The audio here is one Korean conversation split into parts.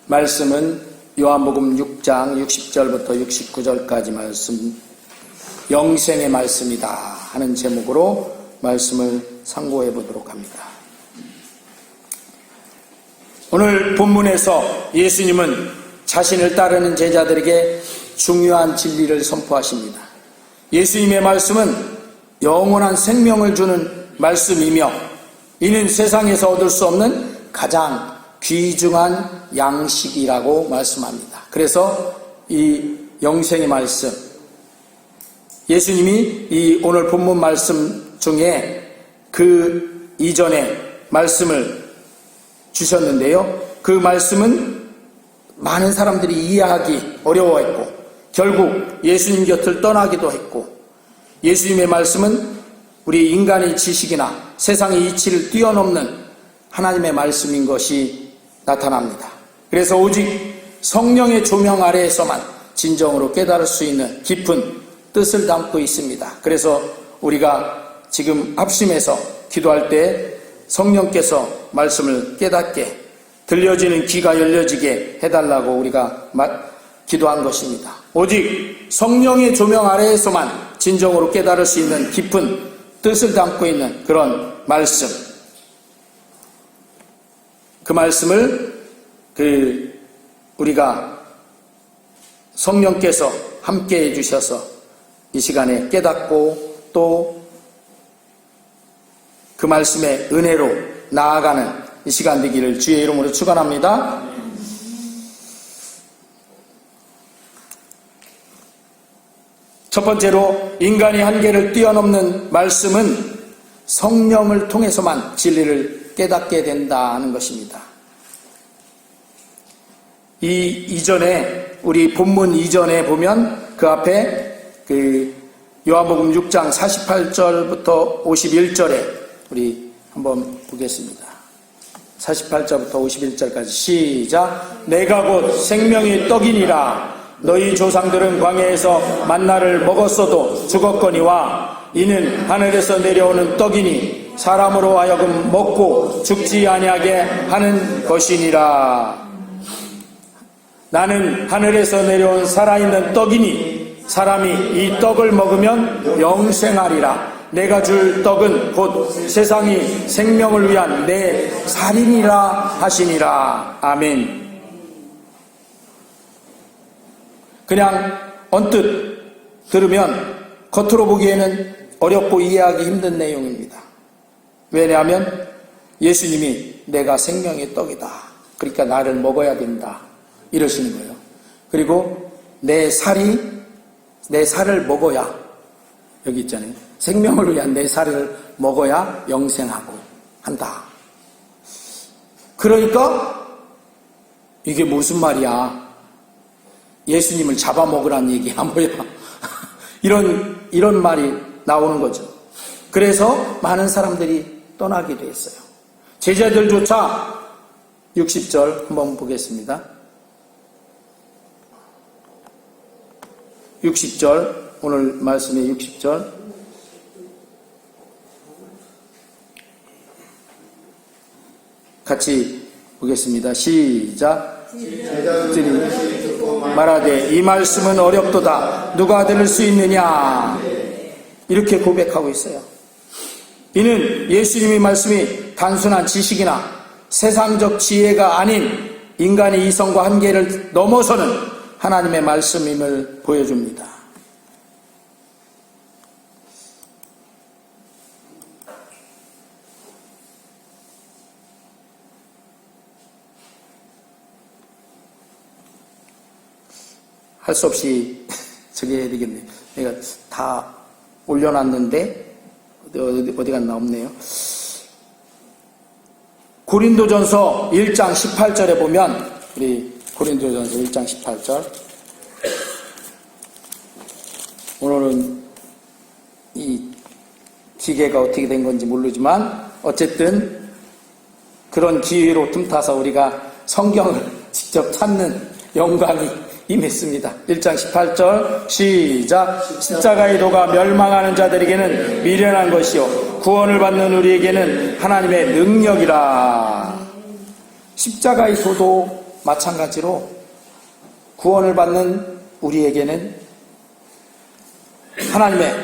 말씀은 요한복음 6장 60절부터 69절까지 말씀, 영생의 말씀이다 하는 제목으로 말씀을 상고해 보도록 합니다. 오늘 본문에서 예수님은 자신을 따르는 제자들에게 중요한 진리를 선포하십니다. 예수님의 말씀은 영원한 생명을 주는 말씀이며 이는 세상에서 얻을 수 없는 가장 귀중한 양식이라고 말씀합니다. 그래서 이 영생의 말씀, 예수님이 이 오늘 본문 말씀 중에 그 이전에 말씀을 주셨는데요. 그 말씀은 많은 사람들이 이해하기 어려워했고 결국 예수님 곁을 떠나기도 했고, 예수님의 말씀은 우리 인간의 지식이나 세상의 이치를 뛰어넘는 하나님의 말씀인 것이 나타납니다. 그래서 오직 성령의 조명 아래에서만 진정으로 깨달을 수 있는 깊은 뜻을 담고 있습니다. 그래서 우리가 지금 합심해서 기도할 때 성령께서 말씀을 깨닫게, 들려지는 귀가 열려지게 해달라고 우리가 기도한 것입니다. 오직 성령의 조명 아래에서만 진정으로 깨달을 수 있는 깊은 뜻을 담고 있는 그런 말씀, 그 말씀을 우리가 성령께서 함께 해주셔서 이 시간에 깨닫고 또 그 말씀의 은혜로 나아가는 이 시간 되기를 주의 이름으로 축원합니다. 첫 번째로 인간의 한계를 뛰어넘는 말씀은 성령을 통해서만 진리를 깨닫게 된다는 것입니다. 이전에 우리 본문 이전에 보면 그 앞에 요한복음 6장 48절부터 51절에 우리 한번 보겠습니다. 48절부터 51절까지 시작. 내가 곧 생명의 떡이니라. 너희 조상들은 광야에서 만나를 먹었어도 죽었거니와 이는 하늘에서 내려오는 떡이니 사람으로 하여금 먹고 죽지 아니하게 하는 것이니라. 나는 하늘에서 내려온 살아있는 떡이니 사람이 이 떡을 먹으면 영생하리라. 내가 줄 떡은 곧 세상이 생명을 위한 내 살이니라 하시니라. 아멘. 그냥 언뜻 들으면 겉으로 보기에는 어렵고 이해하기 힘든 내용입니다. 왜냐하면 예수님이 내가 생명의 떡이다, 그러니까 나를 먹어야 된다 이러시는 거예요. 그리고 내 살을 먹어야, 여기 있잖아요, 생명을 위한 내 살을 먹어야 영생하고 한다. 그러니까 이게 무슨 말이야, 예수님을 잡아먹으란 얘기야 뭐야 이런 말이 나오는 거죠. 그래서 많은 사람들이 떠나기도 했어요. 제자들조차 60절 한번 보겠습니다. 60절, 오늘 말씀의 60절 같이 보겠습니다. 시작. 제자들이 말하되 이 말씀은 어렵도다. 누가 들을 수 있느냐. 이렇게 고백하고 있어요. 이는 예수님의 말씀이 단순한 지식이나 세상적 지혜가 아닌 인간의 이성과 한계를 넘어서는 하나님의 말씀임을 보여줍니다. 할 수 없이 저기 해야 되겠네. 내가 다 올려놨는데 어디 갔나 없네요. 고린도전서 1장 18절에 보면, 우리 고린도전서 1장 18절, 오늘은 이 기계가 어떻게 된 건지 모르지만 어쨌든 그런 기회로 틈타서 우리가 성경을 직접 찾는 영광이 임했습니다. 1장 18절 시작. 십자가의 도가 멸망하는 자들에게는 미련한 것이요 구원을 받는 우리에게는 하나님의 능력이라. 십자가의 도도 마찬가지로 구원을 받는 우리에게는 하나님의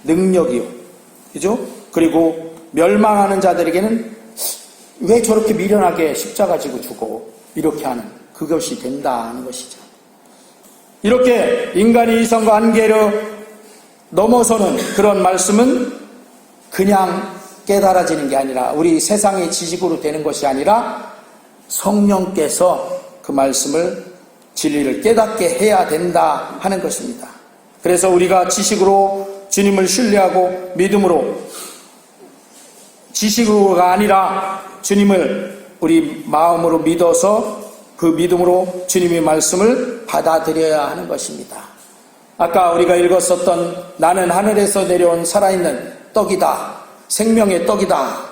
능력이요, 그죠? 그리고 멸망하는 자들에게는 왜 저렇게 미련하게 십자가 지고 죽어? 이렇게 하는 그것이 된다는 것이죠. 이렇게 인간의 이성과 한계를 넘어서는 그런 말씀은 그냥 깨달아지는 게 아니라 우리 세상의 지식으로 되는 것이 아니라 성령께서 그 말씀을 진리를 깨닫게 해야 된다 하는 것입니다. 그래서 우리가 지식으로 주님을 신뢰하고 믿음으로, 지식으로가 아니라 주님을 우리 마음으로 믿어서 그 믿음으로 주님의 말씀을 받아들여야 하는 것입니다. 아까 우리가 읽었었던 나는 하늘에서 내려온 살아있는 떡이다, 생명의 떡이다,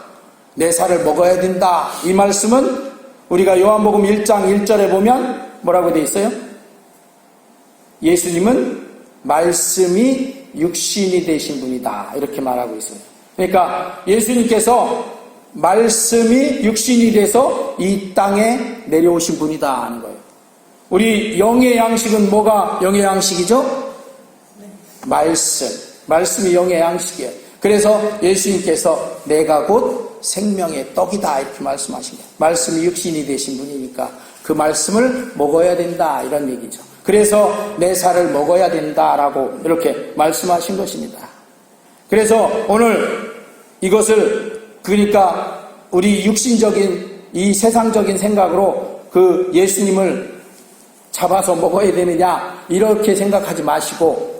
내 살을 먹어야 된다, 이 말씀은 우리가 요한복음 1장 1절에 보면 뭐라고 되어 있어요? 예수님은 말씀이 육신이 되신 분이다, 이렇게 말하고 있어요. 그러니까 예수님께서 말씀이 육신이 돼서 이 땅에 내려오신 분이다 하는 거예요. 우리 영의 양식은 뭐가 영의 양식이죠? 말씀이 영의 양식이에요. 그래서 예수님께서 내가 곧 생명의 떡이다, 이렇게 말씀하신 거예요. 말씀이 육신이 되신 분이니까 그 말씀을 먹어야 된다, 이런 얘기죠. 그래서 내 살을 먹어야 된다라고 이렇게 말씀하신 것입니다. 그래서 오늘 이것을, 그러니까 우리 육신적인 이 세상적인 생각으로 그 예수님을 잡아서 먹어야 되느냐 이렇게 생각하지 마시고,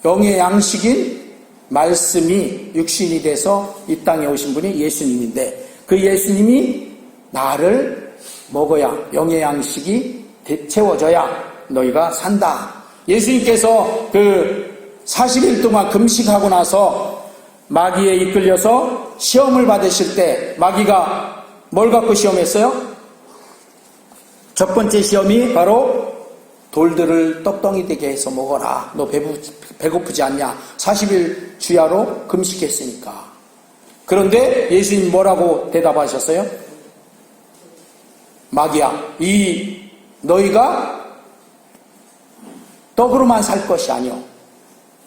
영의 양식인 말씀이 육신이 돼서 이 땅에 오신 분이 예수님인데, 그 예수님이 나를 먹어야, 영의 양식이 채워져야 너희가 산다. 예수님께서 그 40일 동안 금식하고 나서 마귀에 이끌려서 시험을 받으실 때 마귀가 뭘 갖고 시험했어요? 첫 번째 시험이 바로 돌들을 떡덩이 되게 해서 먹어라. 너 배고프지 않냐? 40일 주야로 금식했으니까. 그런데 예수님 뭐라고 대답하셨어요? 마귀야, 너희가 떡으로만 살 것이 아니요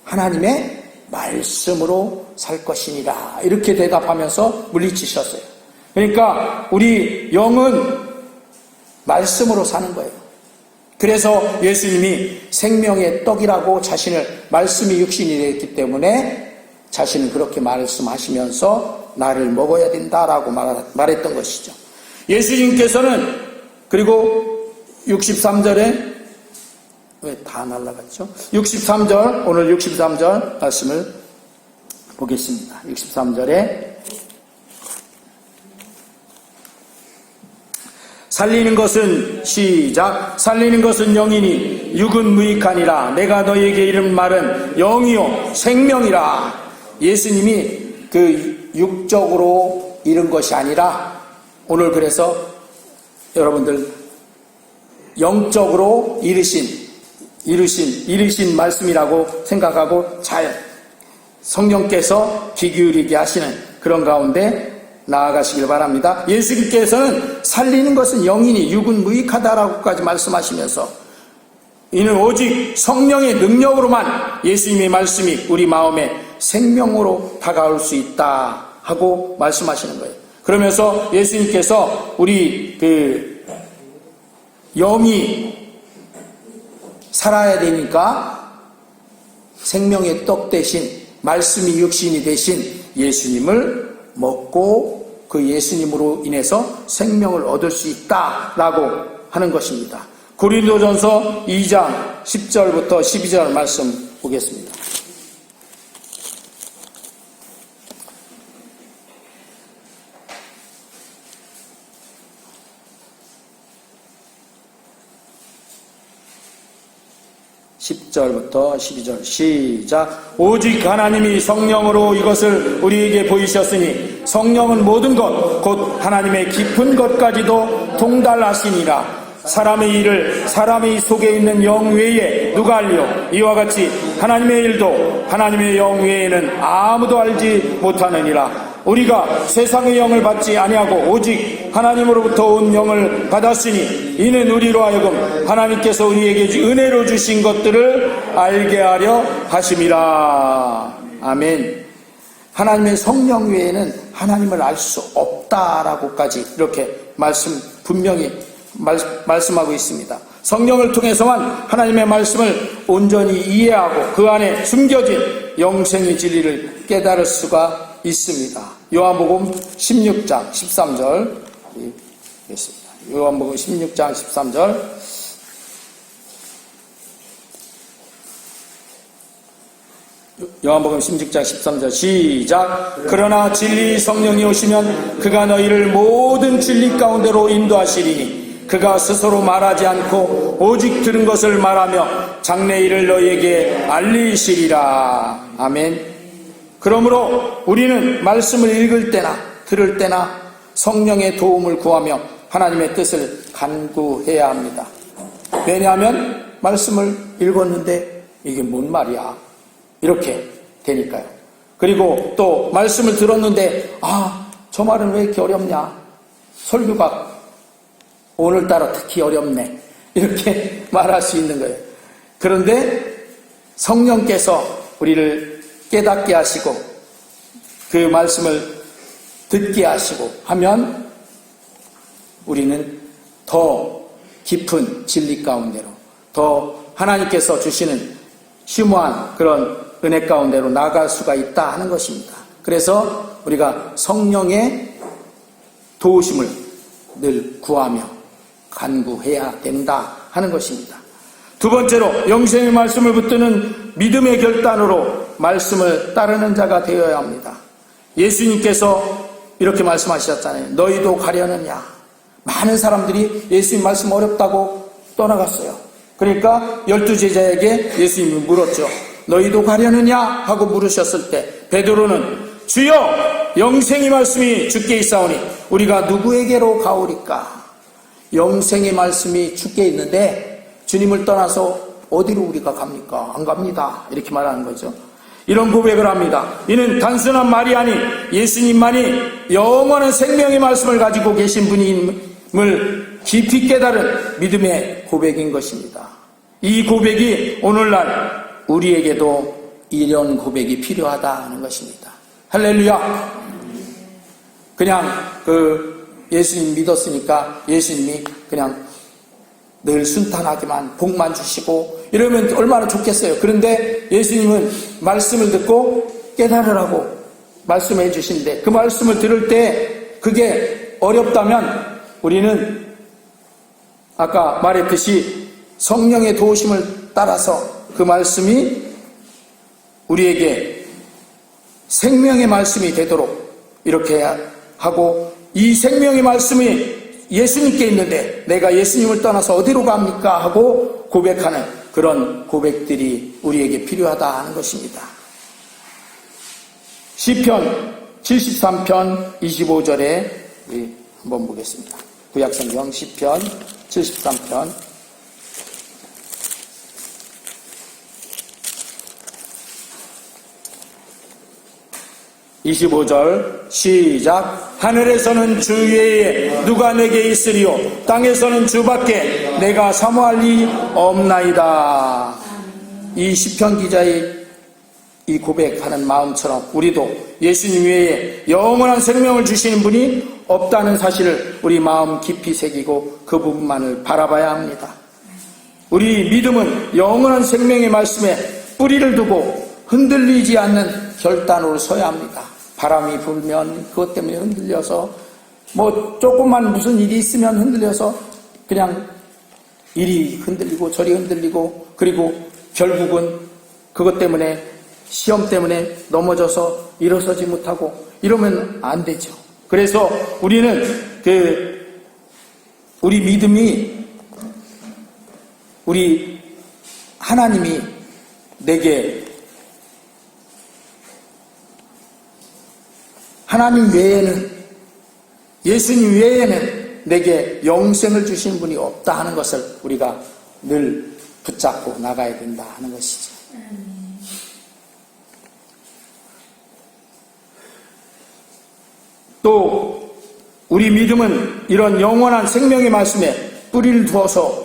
하나님의 말씀으로 살 것이니라, 이렇게 대답하면서 물리치셨어요. 그러니까 우리 영은 말씀으로 사는 거예요. 그래서 예수님이 생명의 떡이라고 자신을, 말씀이 육신이 되었기 때문에 자신은 그렇게 말씀하시면서 나를 먹어야 된다라고 말했던 것이죠. 예수님께서는, 그리고 63절에 왜 다 날라갔죠? 63절, 오늘 63절 말씀을 보겠습니다. 63절에 살리는 것은, 시작, 살리는 것은 영이니 육은 무익하니라. 내가 너희에게 이른 말은 영이요 생명이라. 예수님이 그 육적으로 이른 것이 아니라 오늘 그래서 여러분들 영적으로 이르신 말씀이라고 생각하고 잘 성령께서 귀 기울이게 하시는 그런 가운데 나아가시길 바랍니다. 예수님께서는 살리는 것은 영이니 육은 무익하다라고까지 말씀하시면서 이는 오직 성령의 능력으로만 예수님의 말씀이 우리 마음에 생명으로 다가올 수 있다 하고 말씀하시는 거예요. 그러면서 예수님께서 우리 그 영이 살아야 되니까 생명의 떡 대신 말씀이 육신이 되신 예수님을 먹고 그 예수님으로 인해서 생명을 얻을 수 있다라고 하는 것입니다. 고린도전서 2장 10절부터 12절 말씀 보겠습니다. (10절부터 12절) 시작. 오직 하나님이 성령으로 이것을 우리에게 보이셨으니 성령은 모든 것 곧 하나님의 깊은 것까지도 통달하시니라. 사람의 일을 사람의 속에 있는 영 외에 누가 알리요? 이와 같이 하나님의 일도 하나님의 영 외에는 아무도 알지 못하느니라. 우리가 세상의 영을 받지 아니하고 오직 하나님으로부터 온 영을 받았으니 이는 우리로 하여금 하나님께서 우리에게 은혜로 주신 것들을 알게 하려 하심이라. 아멘. 하나님의 성령 외에는 하나님을 알 수 없다라고까지 이렇게 분명히 말씀하고 있습니다. 성령을 통해서만 하나님의 말씀을 온전히 이해하고 그 안에 숨겨진 영생의 진리를 깨달을 수가 있습니다. 요한복음 16장 13절 있습니다. 요한복음 16장 13절 요한복음 16장 13절 시작. 그러나 진리 성령이 오시면 그가 너희를 모든 진리 가운데로 인도하시리니 그가 스스로 말하지 않고 오직 들은 것을 말하며 장래일을 너희에게 알리시리라. 아멘. 그러므로 우리는 말씀을 읽을 때나 들을 때나 성령의 도움을 구하며 하나님의 뜻을 간구해야 합니다. 왜냐하면 말씀을 읽었는데 이게 뭔 말이야? 이렇게 되니까요. 그리고 또 말씀을 들었는데 저 말은 왜 이렇게 어렵냐? 설교가 오늘따라 특히 어렵네. 이렇게 말할 수 있는 거예요. 그런데 성령께서 우리를 깨닫게 하시고 그 말씀을 듣게 하시고 하면 우리는 더 깊은 진리 가운데로 더 하나님께서 주시는 심오한 그런 은혜 가운데로 나아갈 수가 있다 하는 것입니다. 그래서 우리가 성령의 도우심을 늘 구하며 간구해야 된다 하는 것입니다. 두 번째로 영생의 말씀을 붙드는 믿음의 결단으로 말씀을 따르는 자가 되어야 합니다. 예수님께서 이렇게 말씀하셨잖아요. 너희도 가려느냐? 많은 사람들이 예수님 말씀 어렵다고 떠나갔어요. 그러니까 12제자에게 예수님이 물었죠. 너희도 가려느냐? 하고 물으셨을 때 베드로는 주여 영생의 말씀이 주께 있사오니 우리가 누구에게로 가오리까? 영생의 말씀이 주께 있는데 주님을 떠나서 어디로 우리가 갑니까? 안 갑니다. 이렇게 말하는 거죠. 이런 고백을 합니다. 이는 단순한 말이 아닌 예수님만이 영원한 생명의 말씀을 가지고 계신 분임을 깊이 깨달은 믿음의 고백인 것입니다. 이 고백이 오늘날 우리에게도 이런 고백이 필요하다 하는 것입니다. 할렐루야. 그냥 예수님 믿었으니까 예수님이 그냥 늘 순탄하게만 복만 주시고 이러면 얼마나 좋겠어요. 그런데 예수님은 말씀을 듣고 깨달으라고 말씀해 주시는데 그 말씀을 들을 때 그게 어렵다면 우리는 아까 말했듯이 성령의 도우심을 따라서 그 말씀이 우리에게 생명의 말씀이 되도록 이렇게 하고 이 생명의 말씀이 예수님께 있는데 내가 예수님을 떠나서 어디로 갑니까? 하고 고백하는 그런 고백들이 우리에게 필요하다 하는 것입니다. 시편 73편 25절에 한번 보겠습니다. 구약성경 시편 73편 25절 시작. 하늘에서는 주 외에 누가 내게 있으리요 땅에서는 주밖에 내가 사모할 리 없나이다. 이 시편 기자의 이 고백하는 마음처럼 우리도 예수님 외에 영원한 생명을 주시는 분이 없다는 사실을 우리 마음 깊이 새기고 그 부분만을 바라봐야 합니다. 우리 믿음은 영원한 생명의 말씀에 뿌리를 두고 흔들리지 않는 결단으로 서야 합니다. 바람이 불면 그것 때문에 흔들려서 조금만 무슨 일이 있으면 흔들려서 그냥 이리 흔들리고 저리 흔들리고 그리고 결국은 그것 때문에 시험 때문에 넘어져서 일어서지 못하고 이러면 안 되죠. 그래서 우리는 우리 믿음이 우리 하나님이 내게 하나님 외에는 예수님 외에는 내게 영생을 주신 분이 없다 하는 것을 우리가 늘 붙잡고 나가야 된다 하는 것이죠. 또 우리 믿음은 이런 영원한 생명의 말씀에 뿌리를 두어서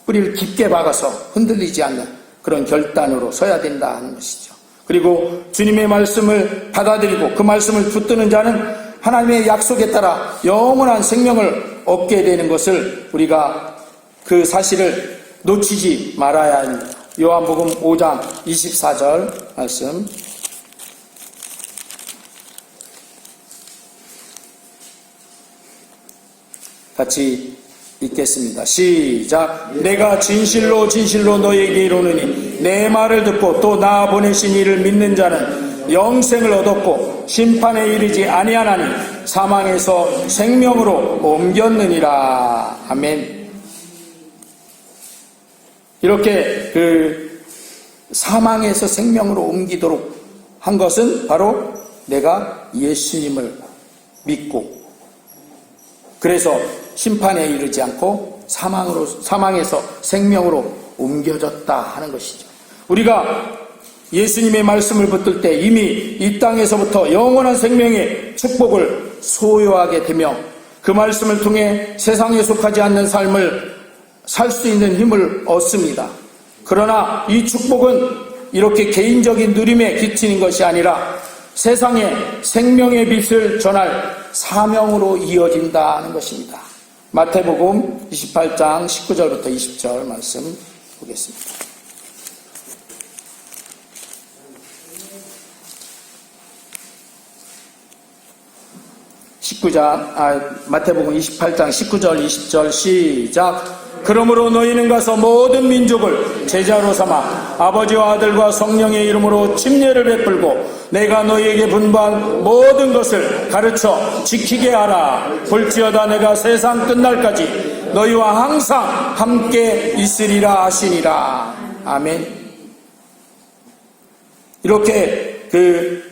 뿌리를 깊게 박아서 흔들리지 않는 그런 결단으로 서야 된다 하는 것이죠. 그리고 주님의 말씀을 받아들이고 그 말씀을 붙드는 자는 하나님의 약속에 따라 영원한 생명을 얻게 되는 것을 우리가 그 사실을 놓치지 말아야 합니다. 요한복음 5장 24절 말씀 같이 읽겠습니다. 시작. 내가 진실로 진실로 너에게 이르노니 내 말을 듣고 또 나 보내신 이를 믿는 자는 영생을 얻었고 심판에 이르지 아니하나니 사망에서 생명으로 옮겼느니라. 아멘. 이렇게 그 사망에서 생명으로 옮기도록 한 것은 바로 내가 예수님을 믿고 그래서 심판에 이르지 않고 사망에서 생명으로 옮겨졌다 하는 것이죠. 우리가 예수님의 말씀을 붙들 때 이미 이 땅에서부터 영원한 생명의 축복을 소유하게 되며 그 말씀을 통해 세상에 속하지 않는 삶을 살 수 있는 힘을 얻습니다. 그러나 이 축복은 이렇게 개인적인 누림에 그치는 것이 아니라 세상에 생명의 빛을 전할 사명으로 이어진다 하는 것입니다. 마태복음 28장 19절부터 20절 말씀 보겠습니다. 마태복음 28장 19절 20절 시작. 그러므로 너희는 가서 모든 민족을 제자로 삼아 아버지와 아들과 성령의 이름으로 침례를 베풀고 내가 너희에게 분부한 모든 것을 가르쳐 지키게 하라. 볼지어다 내가 세상 끝날까지 너희와 항상 함께 있으리라 하시니라. 아멘. 이렇게 그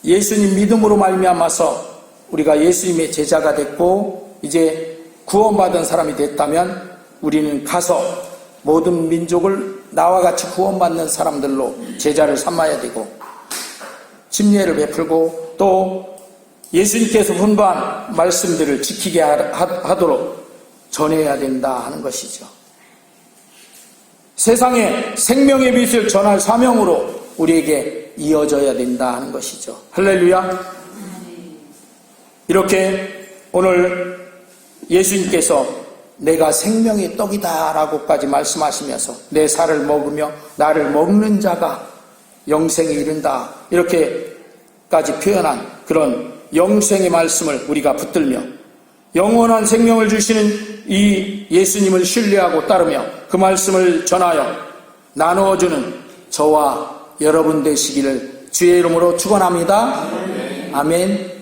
예수님 믿음으로 말미암아서 우리가 예수님의 제자가 됐고 이제 구원받은 사람이 됐다면 우리는 가서 모든 민족을 나와 같이 구원받는 사람들로 제자를 삼아야 되고 침례를 베풀고 또 예수님께서 분부한 말씀들을 지키게 하도록 전해야 된다 하는 것이죠. 세상에 생명의 빛을 전할 사명으로 우리에게 이어져야 된다 하는 것이죠. 할렐루야. 이렇게 오늘 예수님께서 내가 생명의 떡이다 라고까지 말씀하시면서 내 살을 먹으며 나를 먹는 자가 영생에 이른다 이렇게까지 표현한 그런 영생의 말씀을 우리가 붙들며 영원한 생명을 주시는 이 예수님을 신뢰하고 따르며 그 말씀을 전하여 나누어주는 저와 여러분 되시기를 주의 이름으로 축원합니다. 아멘.